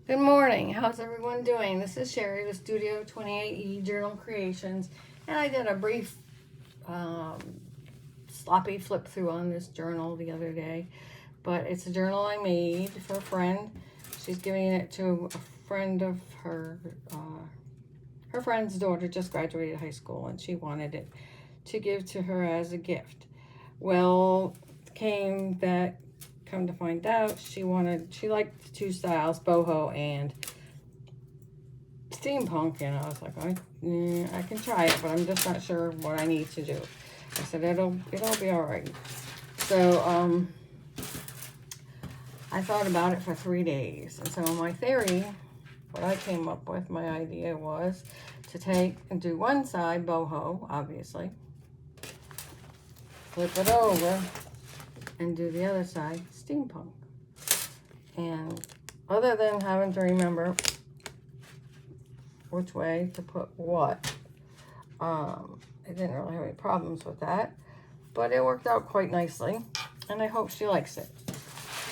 Good morning. How's everyone doing? This is Sherri with Studio 28E Journal Creations, and I did a brief sloppy flip through on this journal the other day, but it's a journal I made for a friend. She's giving it to a friend of her. Her friend's daughter just graduated high school, and she wanted it to give to her as a gift. Well, come to find out, she liked the two styles, Boho and Steampunk, and I was like, I can try it, but I'm just not sure what I need to do. I said it'll be all right. So I thought about it for 3 days, and so my theory, what I came up with, my idea was to take and do one side Boho, obviously, flip it over, and do the other side Steampunk. And other than having to remember which way to put what, I didn't really have any problems with that, but it worked out quite nicely, and I hope she likes it.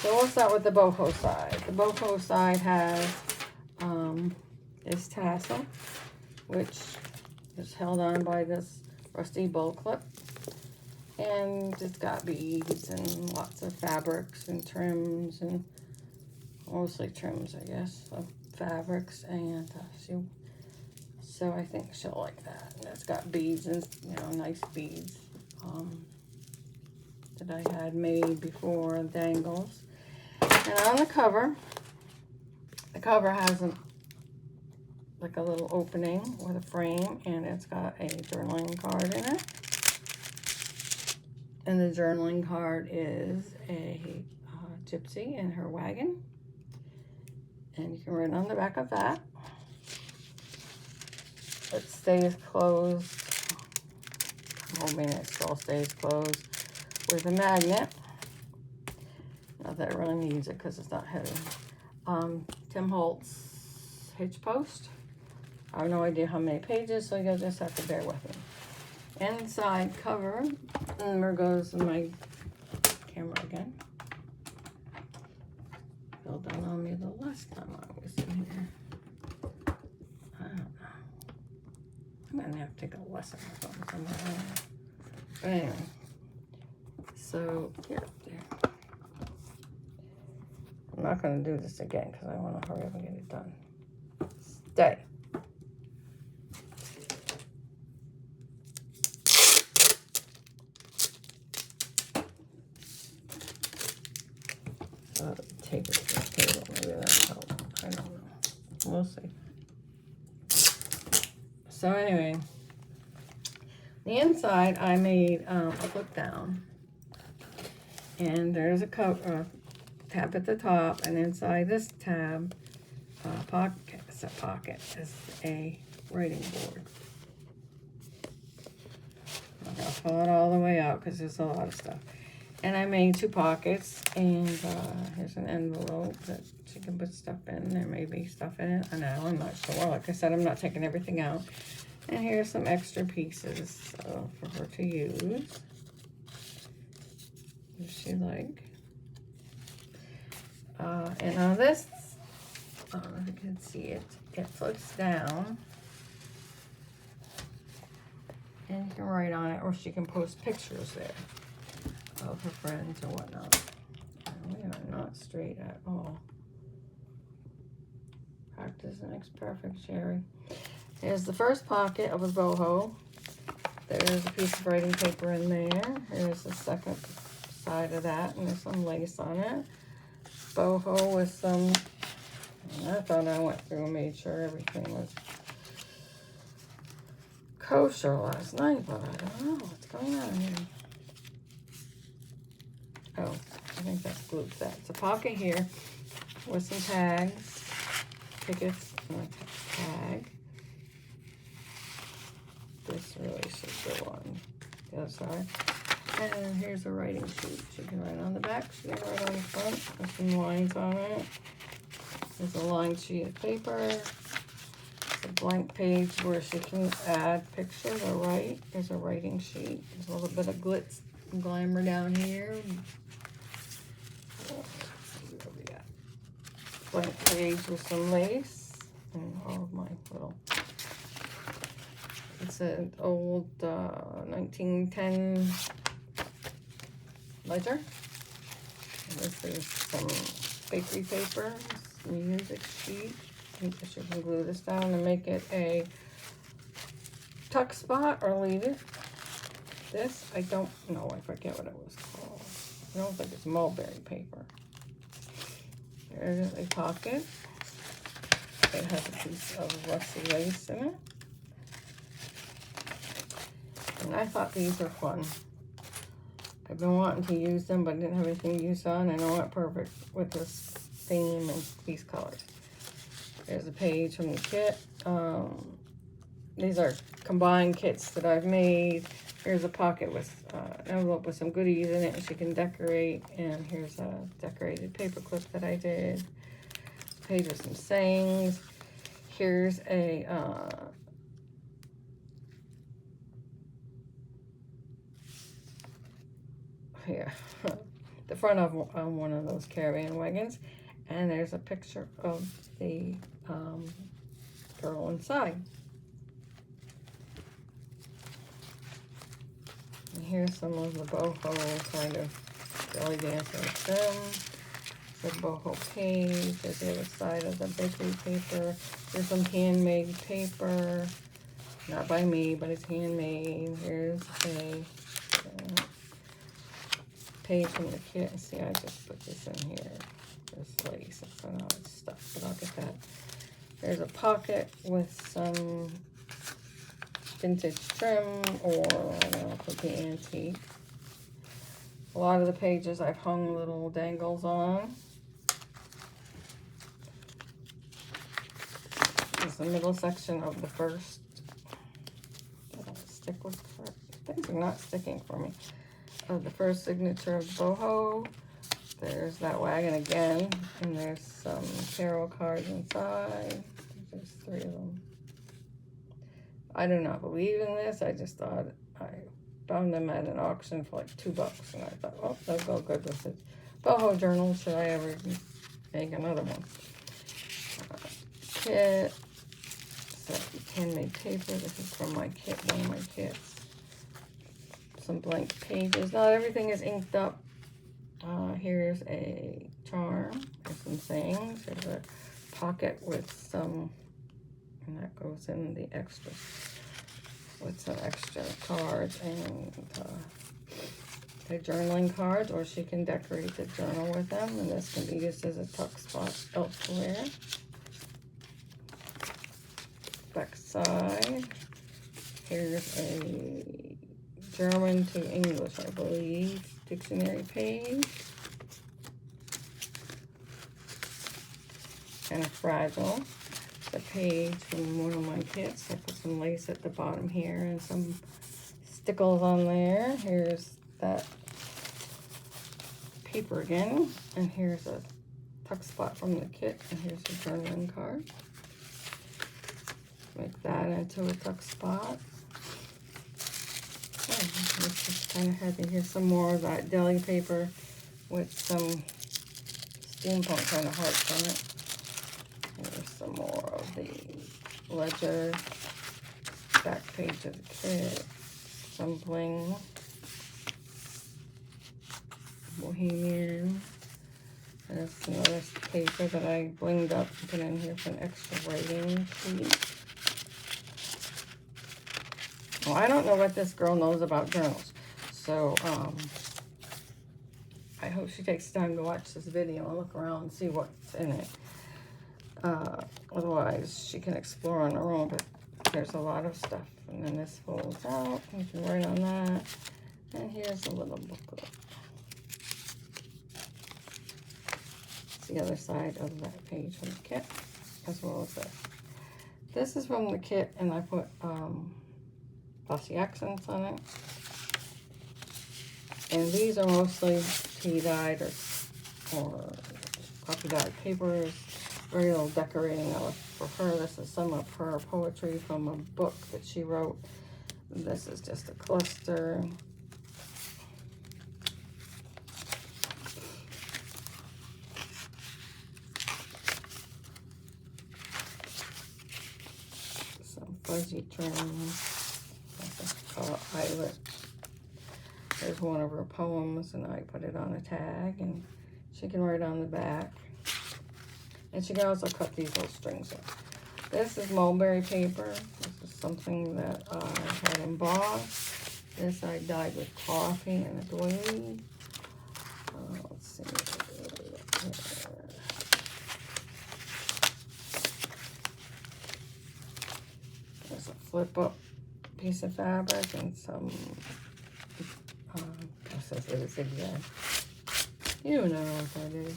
So we'll start with the Boho side. The Boho side has this tassel, which is held on by this rusty bowl clip. And it's got beads and lots of fabrics and trims, and mostly trims, I guess, of fabrics. And so I think she'll like that. And it's got beads and, nice beads that I had made before, dangles. And on the cover has like a little opening with a frame, and it's got a journaling card in it. And the journaling card is a gypsy in her wagon. And you can write on the back of that. It stays closed. I'm hoping it still stays closed with a magnet. Not that it really needs it because it's not heavy. Tim Holtz hitch post. I have no idea how many pages, so you'll just have to bear with me. Inside cover, and there goes my camera again. Fell down on me the last time I was in here. I don't know. I'm gonna have to take a lesson or something. But anyway, so here. I'm not gonna do this again because I want to hurry up and get it done. Stay. Take it to the table. Maybe that'll help. I don't know. We'll see. So anyway, the inside I made a flip down, and there's a tab at the top, and inside this tab pocket is a writing board. I'm gonna pull it all the way out because there's a lot of stuff. And I made 2 pockets, and here's an envelope that she can put stuff in. There may be stuff in it. I know, I'm not sure. Like I said, I'm not taking everything out. And here's some extra pieces for her to use, if she like. And on this, I don't know if you can see it, it flips down. And you can write on it, or she can post pictures there of her friends or whatnot. And we are not straight at all. Practice makes perfect, Sherri. Here's the first pocket of a boho. There's a piece of writing paper in there. Here's the second side of that, and there's some lace on it. Boho with some, I thought I went through and made sure everything was kosher last night, but I don't know what's going on here. Oh, I think that's glue set. It's a pocket here with some tags, tickets, and a tag. This really should go on the other side. And here's a writing sheet. She can write on the back, she can write on the front. There's some lines on it. There's a lined sheet of paper. It's a blank page where she can add pictures or write. There's a writing sheet. There's a little bit of glitz and glamour down here. blank page with some lace and all of my little. It's an old 1910 ledger. And this is some bakery paper, music sheet. I guess you can glue this down and make it a tuck spot or leave it. This, I don't know, I forget what it was called. I don't think it's mulberry paper. There's a pocket. It has a piece of rusty lace in it. And I thought these were fun. I've been wanting to use them, but didn't have anything to use on. I know it perfect with this theme and these colors. There's a page from the kit. These are combined kits that I've made. Here's a pocket with an envelope with some goodies in it, and she can decorate. And here's a decorated paper clip that I did. A page with some sayings. Here's a the front of one of those caravan wagons, and there's a picture of the girl inside. And here's some of the boho kind of belly dancing trim. The boho page. There's the other side of the bakery paper. There's some handmade paper, not by me, but it's handmade. Here's a page from the kit. See, I just put this in here. This lace. I don't know it's stuff, but I'll get that. There's a pocket with some vintage trim, or I don't know, could be antique. A lot of the pages I've hung little dangles on. This is the middle section of the first. Stick with things are not sticking for me. Of the first signature of Boho. There's that wagon again, and there's some tarot cards inside. There's 3 of them. I do not believe in this. I just thought I found them at an auction for like $2, and I thought, oh, they'll go good with it. Boho journal. Should I ever make another one? Kit. So handmade paper. This is from my kit. One of my kits. Some blank pages. Not everything is inked up. Here's a charm and some sayings. There's a pocket with some, and that goes in the extra, with some extra cards and the journaling cards, or she can decorate the journal with them, and this can be used as a tuck spot elsewhere. Back side. Here's a German to English, I believe, dictionary page. Kind of fragile. The page from one of my kits. I put some lace at the bottom here and some stickles on there. Here's that paper again. And here's a tuck spot from the kit. And here's a journaling card. Make that into a tuck spot. This is kind of heavy. Here's some more of that deli paper with some steampunk kind of hearts on it. Here's some more of the ledger, back page of the kit, some bling, bohemian. There's another paper that I blinged up and put in here for an extra writing sheet. Well, I don't know what this girl knows about journals, so I hope she takes time to watch this video and look around and see what's in it. Otherwise, she can explore on her own, but there's a lot of stuff. And then this folds out. You can write on that. And here's a little booklet. It's the other side of that page from the kit, as well as this. This is from the kit, and I put glossy accents on it. And these are mostly tea-dyed or coffee-dyed papers. Very little decorating for her. This is some of her poetry from a book that she wrote. This is just a cluster. fuzzy trim. Eyelet. There's one of her poems, and I put it on a tag, and she can write on the back. And she can also cut these little strings up. This is mulberry paper. This is something that I had embossed. This I dyed with coffee and a doily. Let's see. There's a flip up piece of fabric and some, this is a zigzag. You know what that is.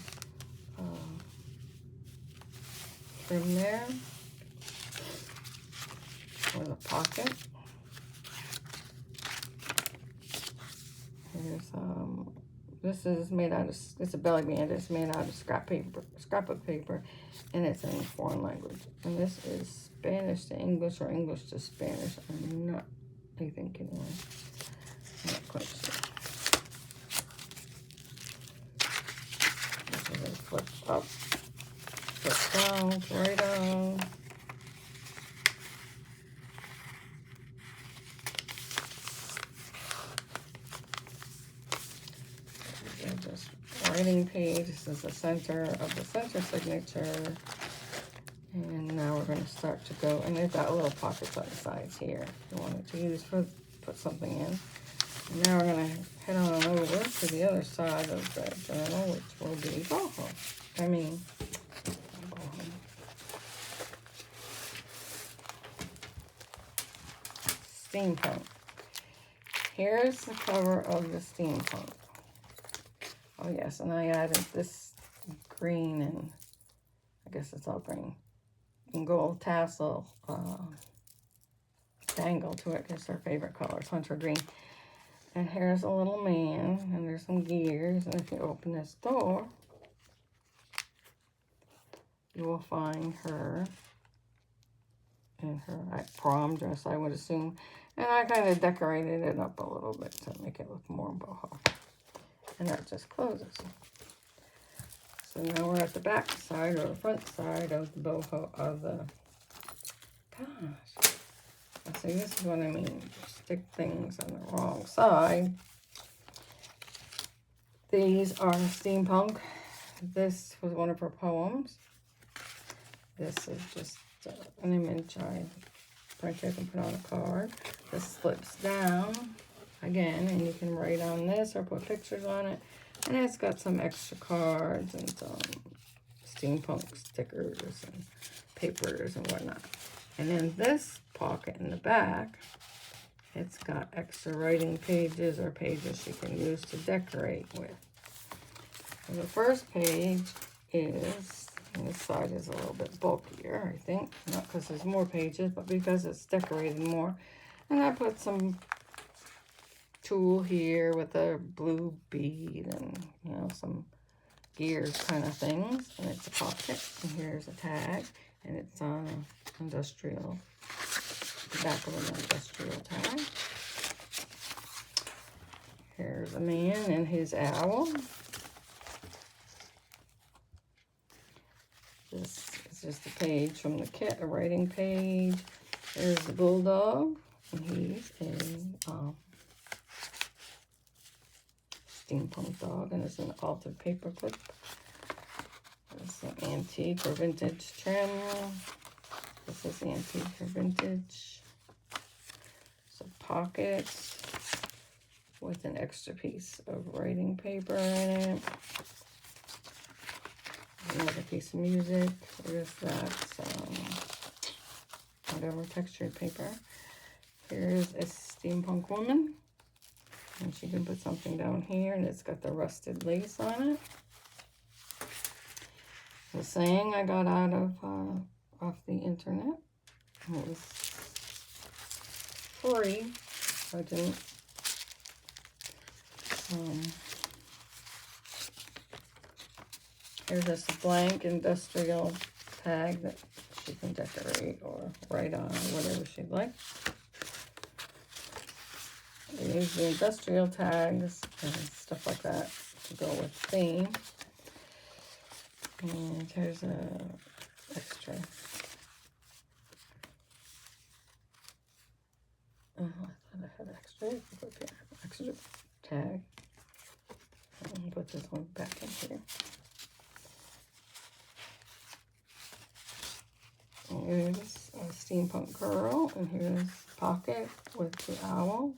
Trim there. With a pocket. Here's this is made out of, it's a belly band. It's made out of scrapbook paper, and it's in a foreign language. And this is Spanish to English or English to Spanish. I'm not, I think anyway. I'm not quite sure. This is a flip up, flip down, right on. Just writing page. This is the center of the center signature. And now we're going to start to go, and they've got little pockets on the sides here if you wanted to use for put something in. And now we're going to head on over to the other side of the journal, which will be Boho. I mean, Boho. Steampunk. Here's the cover of the Steampunk. Oh yes, and I added this green and I guess it's all green and gold tassel dangle to it. It's her favorite color, hunter green. And here's a little man, and there's some gears. And if you open this door, you will find her in her prom dress, I would assume. And I kind of decorated it up a little bit to make it look more boho. And that just closes. So now we're at the back side or the front side of the boho of the, gosh. See, this is what I mean. Stick things on the wrong side. These are Steampunk. This was one of her poems. This is just an image I printed and put on a card. This slips down again, and you can write on this or put pictures on it. And it's got some extra cards and some Steampunk stickers and papers and whatnot. And in this pocket in the back, it's got extra writing pages or pages you can use to decorate with. And the first page is, and this side is a little bit bulkier, I think. Not because there's more pages, but because it's decorated more. And I put some tool here with a blue bead and, you know, some gears kind of things. And it's a pocket. And here's a tag. And it's on an industrial, the back of an industrial tag. Here's a man and his owl. This is just a page from the kit, a writing page. There's the bulldog, and he's a steampunk dog, and it's an altered paper clip. It's an antique or vintage trim. This is antique or vintage. Some pockets with an extra piece of writing paper in it. Another piece of music. There's that whatever textured paper. Here's a steampunk woman, and she can put something down here, and it's got the rusted lace on it. The saying I got out of off the internet. It was free. I didn't. Here's just a blank industrial tag that she can decorate or write on, whatever she'd like. I use the industrial tags and stuff like that to go with the theme. And here's a extra extra tag. I'll put this one back in here. Here's a steampunk girl, and here's pocket with the owl.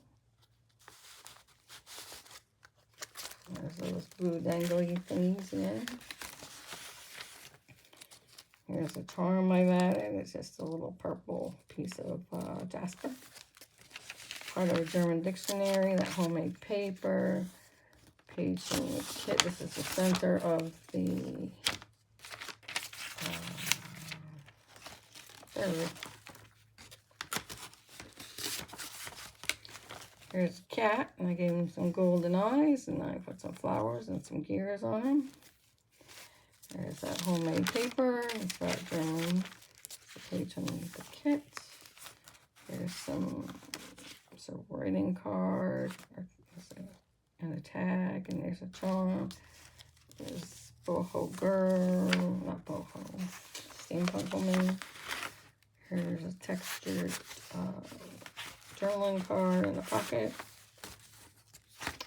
There's those blue dangly things again. Here's a charm I've added. It's just a little purple piece of jasper. Part of a German dictionary, that homemade paper. Page from the kit. This is the center of the Here's a cat, and I gave him some golden eyes, and I put some flowers and some gears on him. There's that homemade paper. It's that German. The page on the kit. There's some writing card, and a tag, and there's a charm. There's Boho girl, not Boho, Steampunk woman. Here's a textured journaling card in the pocket.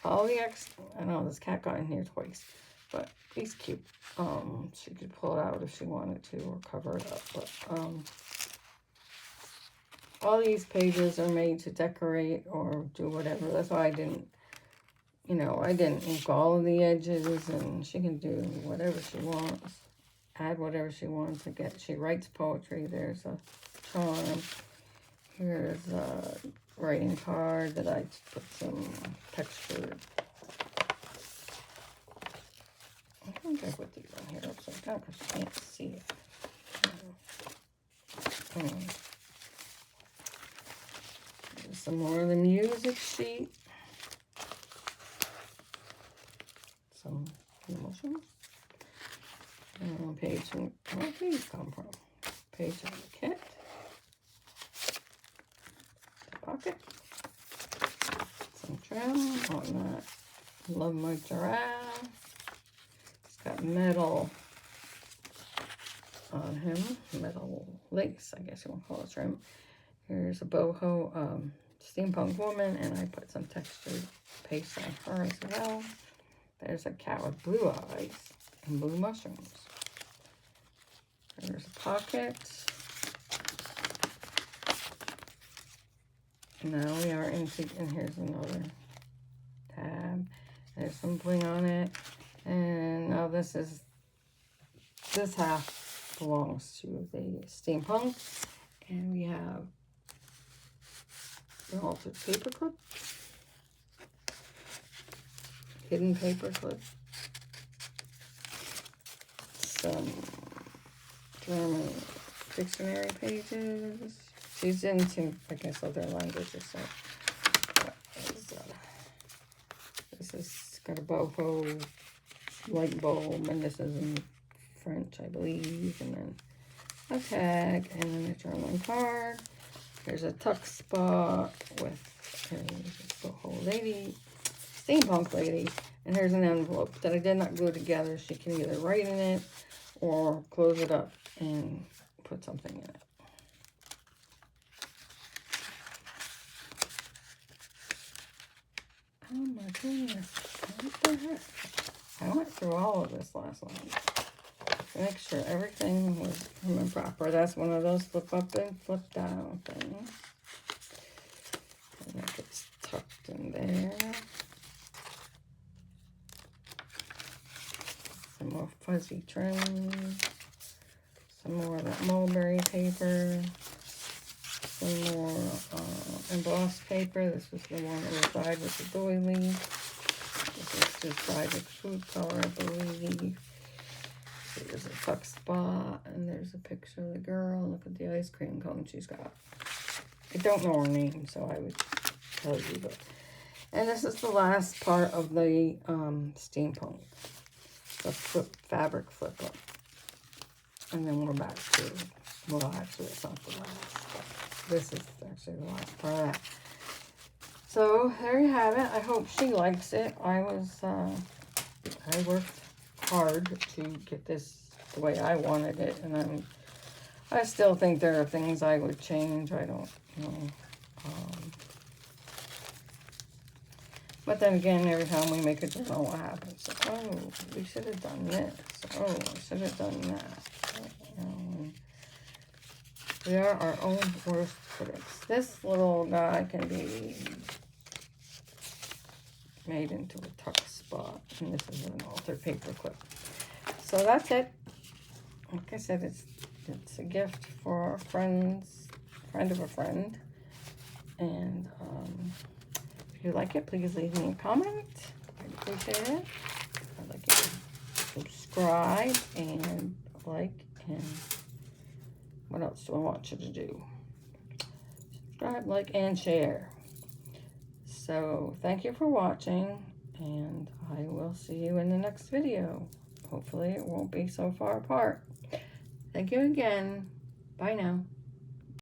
All the I know this cat got in here twice, but he's cute. She could pull it out if she wanted to, or cover it up. But all these pages are made to decorate or do whatever. That's why I didn't, I didn't ink all of the edges, and she can do whatever she wants, add whatever she wants to get. She writes poetry. There's a charm. Here's a writing card that I put some textured. I think I put these on here upside down because you can't see it. There's some more of the music sheet. Some emotions. Page from, where did these come from? Page on the kit. The pocket. Some trim on that. Love my giraffe. It's got metal on him. Metal lace, I guess you want to call it trim. Here's a boho steampunk woman, and I put some textured paste on her as well. There's a cat with blue eyes and blue mushrooms. There's a pocket. Now we are into, and here's another tab. There's some bling on it. And now this half belongs to the steampunk. And we have an altered paper clip. Hidden paper clip. Some German dictionary pages. She's into, I guess, other languages. So this is got a boho light bulb, and this is in French, I believe. And then a tag, and then a journaling card. There's a tuck spot with a boho lady, steampunk lady, and here's an envelope that I did not glue together. She can either write in it or close it up and put something in it. Oh my goodness, what the heck? I went through all of this last night to make sure everything was prim and proper. That's one of those flip up and flip down things. And that gets tucked in there. Some more fuzzy trim. Some more of that mulberry paper. Some more embossed paper. This was the one that was dyed with the doily. This is just dyed with food color, I believe. There's a tuck spot, and there's a picture of the girl. Look at the ice cream cone she's got. I don't know her name, so I would tell you. But and this is the last part of the steampunk, the fabric flip up. And then we're back to, well, actually, it's not the last. This is actually the last part of that. So there you have it. I hope she likes it. I worked hard to get this the way I wanted it, and I still think there are things I would change. I don't know. But then again, every time we make a journal, what happens? Oh, we should have done this. Oh, I should have done that. We are our own worst critics. This little guy can be made into a tuck spot. And this is an altered paper clip. So that's it. Like I said, it's a gift for a friend of a friend. And if you like it, please leave me a comment. I'd appreciate it. I'd like you to subscribe and like, and what else do I want you to do? Subscribe, like, and share. So thank you for watching, and I will see you in the next video. Hopefully it won't be so far apart. Thank you again. Bye now.